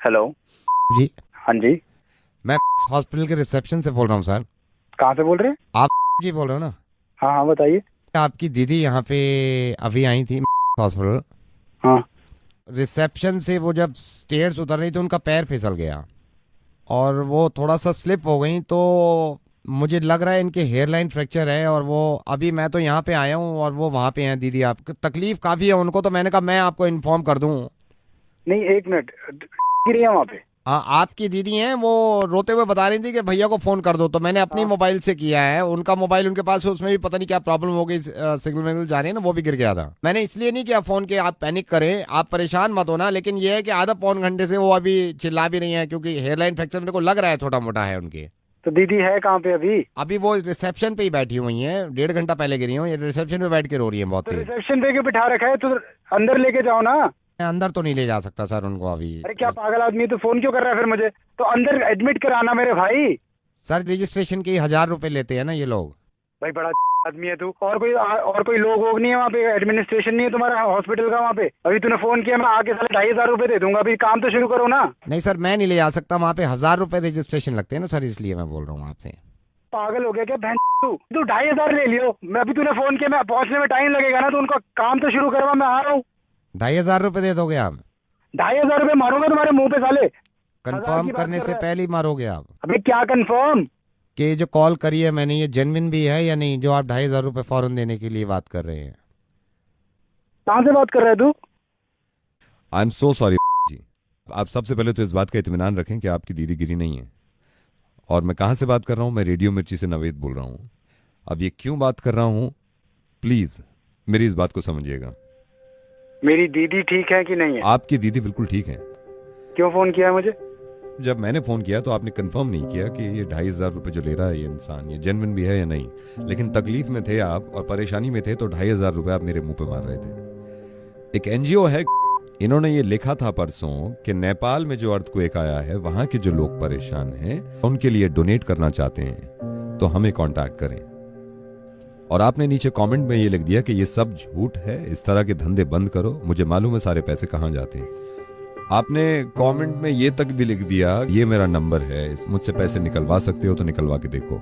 Hello. जी। हाँ जी। मैं hospital के रिसेप्शन से बोल रहा हूँ सर। कहाँ से बोल रहे हैं? आप जी बोल रहे हो ना? हाँ हाँ, बताइए। आपकी दीदी यहाँ पे अभी आई थी हॉस्पिटल। हाँ। रिसेप्शन से वो जब स्टेयर्स उतर रही तो उनका पैर फिसल गया और वो थोड़ा सा स्लिप हो गई, तो मुझे लग रहा है इनके हेयर लाइन फ्रैक्चर है। और वो अभी मैं तो यहाँ पे आया हूँ और वो वहाँ पे हैं दीदी। आप तकलीफ काफ़ी है उनको, तो मैंने कहा मैं आपको इन्फॉर्म कर दूँ। नहीं, एक मिनट। गिरी है वहाँ पे? आपकी दीदी हैं, वो रोते हुए बता रही थी कि भैया को फोन कर दो, तो मैंने अपनी हाँ। मोबाइल से किया है। उनका मोबाइल उनके पास है, उसमें भी पता नहीं क्या प्रॉब्लम हो गई, सिग्नल विग्नल जा रही है ना, वो भी गिर गया था। मैंने इसलिए नहीं किया फोन के आप पैनिक करें, आप परेशान मत होना। लेकिन ये है कि आधा पौन घंटे से वो अभी चिल्ला भी रही है, क्योंकि हेयरलाइन फ्रैक्चर मेरे को लग रहा है छोटा मोटा है उनके। तो दीदी है कहाँ पे अभी? अभी वो रिसेप्शन पे ही बैठी हुई हैं, 1.5 घंटा पहले गिरी हूँ, ये रिसेप्शन पे बैठ के रो रही है बहुत तो तेज। रिसेप्शन पे क्यों बिठा रखा है? तो अंदर लेके जाओ ना। मैं अंदर तो नहीं ले जा सकता सर उनको अभी। अरे क्या पागल आदमी है, तो फोन क्यों कर रहा है फिर मुझे? तो अंदर एडमिट कराना मेरे भाई। सर रजिस्ट्रेशन के 1,000 रुपए लेते हैं ना ये लोग। भाई बड़ा आदमी है तू। और कोई लोग वोग नहीं है वहाँ पे? एडमिनिस्ट्रेशन नहीं है तुम्हारा हॉस्पिटल का वहाँ पे? अभी तूने फोन किया, मैं आके साले 2,500 रुपए दे दूंगा। अभी काम तो शुरू करो ना। नहीं सर, मैं नहीं ले जा सकता वहाँ पे, 1,000 रुपए रजिस्ट्रेशन लगते हैं ना सर, इसलिए मैं बोल रहा हूँ आपसे। पागल हो गया क्या बहन? तू 2,500 ले लियो। मैं अभी तूने फोन किया, मैं पहुंचने में टाइम लगेगा ना, तो उनका काम तो शुरू करवा, मैं आ रहा हूँ। 2,500 रुपए दे दोगे आप? 2,500 रुपए मारूंगा तुम्हारे मुंह पे साले। हजार कंफर्म की बात करने कर से रहा है। पहले ही मारोगे आप? अबे क्या कंफर्म? कि ये जो कॉल करी है मैंने, ये जेन्युइन भी है या नहीं, जो आप 2,500 रुपए फौरन देने के लिए बात कर रहे हैं? कहाँ से बात कर रहा है तू? आई एम सो सॉरी जी। आप सबसे पहले तो इस बात का इत्मीनान रखें कि आपकी दीदी गिरी नहीं है। और मैं कहाँ से बात कर रहा हूँ? मैं रेडियो मिर्ची से नवेद बोल रहा हूँ। अब ये क्यों बात कर रहा हूँ, प्लीज़ मेरी इस बात को समझिएगा। मेरी दीदी ठीक है कि नहीं है? आपकी दीदी बिल्कुल ठीक है। क्यों फोन किया है मुझे? जब मैंने फ़ोन किया तो आपने कंफर्म नहीं किया कि ये 2,500 रुपये जो ले रहा है ये इंसान, ये जेन्युइन भी है या नहीं। लेकिन तकलीफ में थे आप और परेशानी में थे, तो 2,500 रुपये आप मेरे मुंह पे मार रहे थे। एक एनजीओ है, इन्होंने ये लिखा था परसों कि नेपाल में जो अर्थक्वेक आया है वहां के जो लोग परेशान हैं उनके लिए डोनेट करना चाहते हैं, तो हमें कांटेक्ट करें। और आपने नीचे कमेंट में ये लिख दिया कि ये सब झूठ है, इस तरह के धंधे बंद करो, मुझे मालूम है सारे पैसे कहां जाते हैं। आपने कमेंट में ये तक भी लिख दिया, ये मेरा नंबर है, मुझसे पैसे निकलवा सकते हो तो निकलवा के देखो।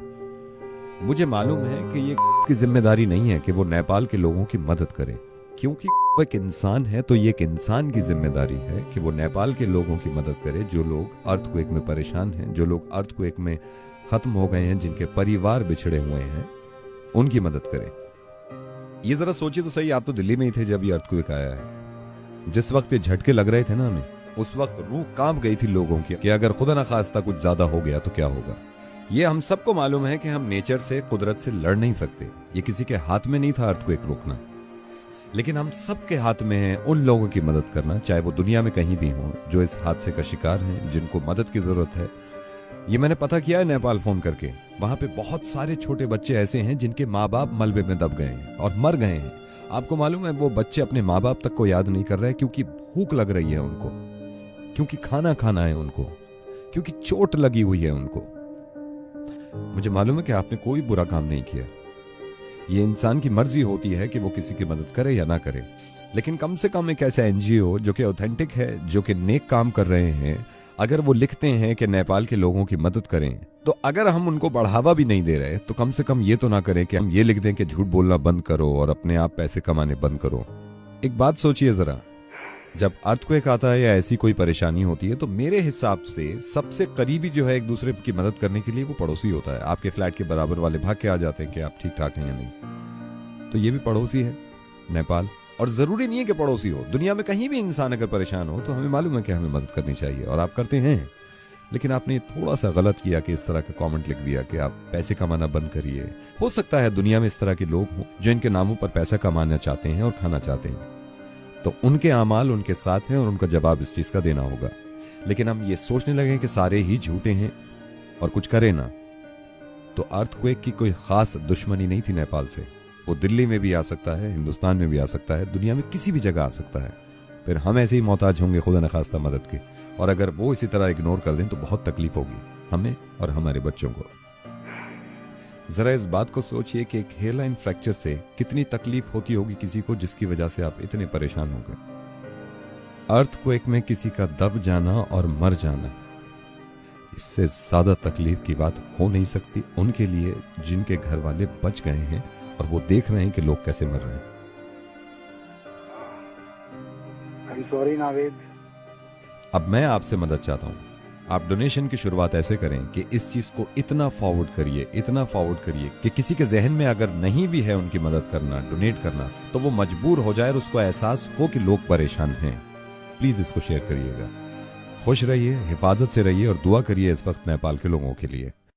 मुझे मालूम है कि ये की जिम्मेदारी नहीं है कि वो नेपाल के लोगों की मदद करे, क्योंकि वो एक इंसान है, तो ये एक इंसान की जिम्मेदारी है कि वो नेपाल के लोगों की मदद करे जो लोग अर्थक्वेक में परेशान हैं, जो लोग अर्थक्वेक में खत्म हो गए हैं, जिनके परिवार बिछड़े हुए हैं, उनकी मदद करे। ये जरा सोचिए तो सही, आप तो दिल्ली में ही थे जब ये अर्थक्वेक आया है। जिस वक्त ये झटके लग रहे थे ना हमें, उस वक्त रूह कांप गई थी लोगों की कि अगर खुदा ना खास्ता कुछ ज्यादा हो गया तो क्या होगा। ये हम सबको मालूम है कि हम नेचर से, कुदरत से लड़ नहीं सकते। ये किसी के हाथ में नहीं था अर्थक्वेक रोकना, लेकिन हम सबके हाथ में है उन लोगों की मदद करना, चाहे वो दुनिया में कहीं भी हों, जो इस हादसे का शिकार हैं, जिनको मदद की जरूरत है। ये मैंने पता किया है नेपाल फोन करके, वहां पे बहुत सारे छोटे बच्चे ऐसे हैं जिनके माँ बाप मलबे में दब गए हैं और मर गए हैं। आपको मालूम है वो बच्चे अपने माँ बाप तक को याद नहीं कर रहे, क्योंकि भूख लग रही है उनको, क्योंकि खाना खाना है उनको, क्योंकि चोट लगी हुई है उनको। मुझे मालूम है कि आपने कोई बुरा काम नहीं किया, ये इंसान की मर्जी होती है कि वो किसी की मदद करे या ना करे। लेकिन कम से कम एक ऐसा एनजीओ जो कि ऑथेंटिक है, जो कि नेक काम कर रहे हैं, अगर वो लिखते हैं कि नेपाल के लोगों की मदद करें, तो अगर हम उनको बढ़ावा भी नहीं दे रहे तो कम से कम ये तो ना करें कि हम ये लिख दें कि झूठ बोलना बंद करो और अपने आप पैसे कमाने बंद करो। एक बात सोचिए जरा, जब अर्थक्वेक आता है या ऐसी कोई परेशानी होती है, तो मेरे हिसाब से सबसे करीबी जो है एक दूसरे की मदद करने के लिए वो पड़ोसी होता है। आपके फ्लैट के बराबर वाले भाग के आ जाते हैं कि आप ठीक ठाक हैं या नहीं। तो ये भी पड़ोसी है नेपाल, और जरूरी नहीं है कि पड़ोसी हो, दुनिया में कहीं भी इंसान अगर परेशान हो तो हमें मालूम है कि हमें मदद करनी चाहिए, और आप करते हैं। लेकिन आपने थोड़ा सा गलत किया कि इस तरह का कमेंट लिख दिया कि आप पैसे कमाना बंद करिए। हो सकता है दुनिया में इस तरह के लोग हों जो इनके नामों पर पैसा कमाना चाहते हैं और खाना चाहते हैं, तो उनके अमाल उनके साथ हैं और उनका जवाब इस चीज का देना होगा। लेकिन हम ये सोचने लगे कि सारे ही झूठे हैं और कुछ करें ना, तो अर्थक्वेक की कोई खास दुश्मनी नहीं थी नेपाल से। वो दिल्ली में भी आ सकता है, हिंदुस्तान में भी आ सकता है, दुनिया में किसी भी जगह आ सकता है। फिर हम ऐसे ही मोहताज होंगे खुदा न खास्ता मदद के, और अगर वो इसी तरह इग्नोर कर दें तो बहुत तकलीफ होगी हमें और हमारे बच्चों को। जरा इस बात को सोचिए कि एक हेयरलाइन फ्रैक्चर से कितनी तकलीफ होती होगी किसी को, जिसकी वजह से आप इतने परेशान हो गए। अर्थक्वेक में किसी का दब जाना और मर जाना, इससे ज्यादा तकलीफ की बात हो नहीं सकती उनके लिए जिनके घर वाले बच गए हैं और वो देख रहे हैं कि लोग कैसे मर रहे हैं। I am sorry Naved. अब मैं आपसे मदद चाहता हूं, आप डोनेशन की शुरुआत ऐसे करें कि इस चीज को इतना फॉरवर्ड करिए कि किसी के जहन में अगर नहीं भी है उनकी मदद करना, डोनेट करना, तो वो मजबूर हो जाए और उसको एहसास हो कि लोग परेशान हैं। प्लीज इसको शेयर करिएगा। खुश रहिए, हिफाजत से रहिए और दुआ करिए इस वक्त नेपाल के लोगों के लिए।